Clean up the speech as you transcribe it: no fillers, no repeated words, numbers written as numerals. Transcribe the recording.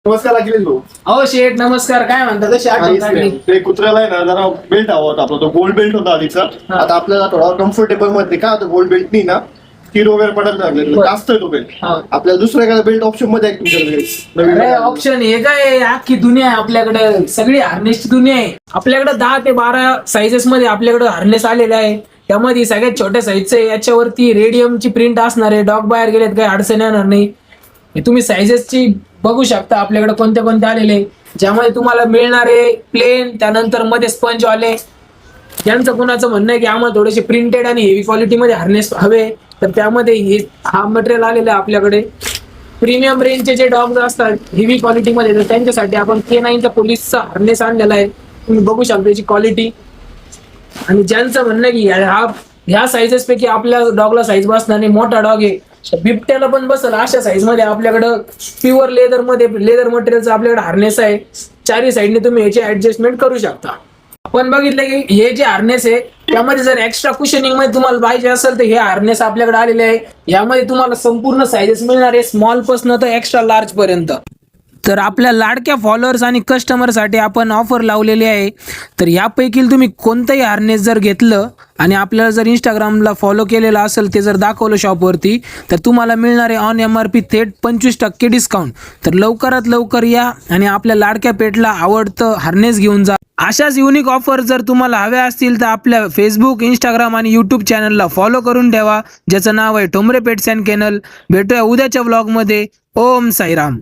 नमस्कार अखिलेश भाऊ. अहो शेठ नमस्कार. काय म्हणता? कशी आठवण काहीच काढली? नाही. ते कुत्र्याला आहे ना जरा बेल्ट हवा होता आपला, तो गोल्ड बेल्ट होता आधीचा. हा. आता आपल्याला थोडा कम्फर्टेबल मध्ये काय होतं, गोल्ड बेल्ट नाही ना किर वगैरे पडायला लागले, बरं. जास्त आहे तो बेल्ट. हा. आपल्याला दुसऱ्या एखाद्या बेल्ट ऑप्शन मध्ये आहे तुमच्याकडे नवीन अरे आलेलं. ऑप्शन हे काय, अख्खी दुनिया आहे आपल्याकडे. सगळी हार्नेसची दुनिया आहे आपल्याकडे. 10 ते 12 साईजेस मध्ये आपल्याकडे हार्नेस आलेले आहे. त्यामध्ये सगळ्यात छोट्या साईजचं आहे. याच्यावरती रेडियमची प्रिंट असणार आहे. डॉग बाहेर गेलेत काही अडचण येणार नाही. हे तुम्ही साईजेसची बघू शकता आपल्याकडे कोणते कोणते आलेले, ज्यामध्ये तुम्हाला मिळणारे प्लेन, त्यानंतर मध्ये स्पंज वाले. ज्यांचं कुणाचं म्हणणं आहे की आम्हाला थोडेसे प्रिंटेड आणि हेवी क्वालिटीमध्ये हार्नेस हवे, तर त्यामध्ये हा मटेरियल आलेला आहे आपल्याकडे. प्रीमियम रेंजचे जे डॉग्स असतात हेवी क्वालिटीमध्ये, तर त्यांच्यासाठी आपण K9चा पोलिसचा हार्नेस आणलेला आहे. तुम्ही बघू शकता त्याची क्वालिटी. आणि ज्यांचं म्हणणं आहे की ह्या साईजेस पैकी आपल्या डॉगला साईज बसणार नाही, मोठा डॉग आहे, बिबट्याला पण बसल अशा साईज मध्ये आपल्याकडं प्युअर लेदर मटेरियलचं आपल्याकडे हार्नेस आहे. चारही साईडने तुम्ही याची ऍडजस्टमेंट करू शकता. आपण बघितलं की हे जे हार्नेस आहे त्यामध्ये जर एक्स्ट्रा कुशनिंग मध्ये तुम्हाला पाहिजे असेल तर हे हार्नेस आपल्याकडे आलेले आहे. यामध्ये तुम्हाला संपूर्ण साईजेस मिळणार आहे, स्मॉल पासून तर एक्स्ट्रा लार्ज पर्यंत. तर आपल्या लाडक्या फॉलोअर्स आणि कस्टमरसाठी आपण ऑफर लावलेली आहे. तर यापैकी तुम्ही कोणतंही हार्नेस जर घेतलं आणि आपल्याला जर इंस्टाग्रामला फॉलो केलेलं असेल, ते जर दाखवलं शॉपवरती, तर तुम्हाला मिळणार आहे ऑन MRP थेट 25% डिस्काउंट. तर लवकरात लवकर या आणि आपल्या लाडक्या पेटला आवडतं हार्नेस घेऊन जा. अशाच युनिक ऑफर जर तुम्हाला हव्या असतील तर आपल्या फेसबुक, इंस्टाग्राम आणि यूट्यूब चॅनलला फॉलो करून ठेवा, ज्याचं नाव आहे ठोंबरे पेट्स अँड केनल. भेटूया उद्याच्या व्लॉगमध्ये. ओम साईराम.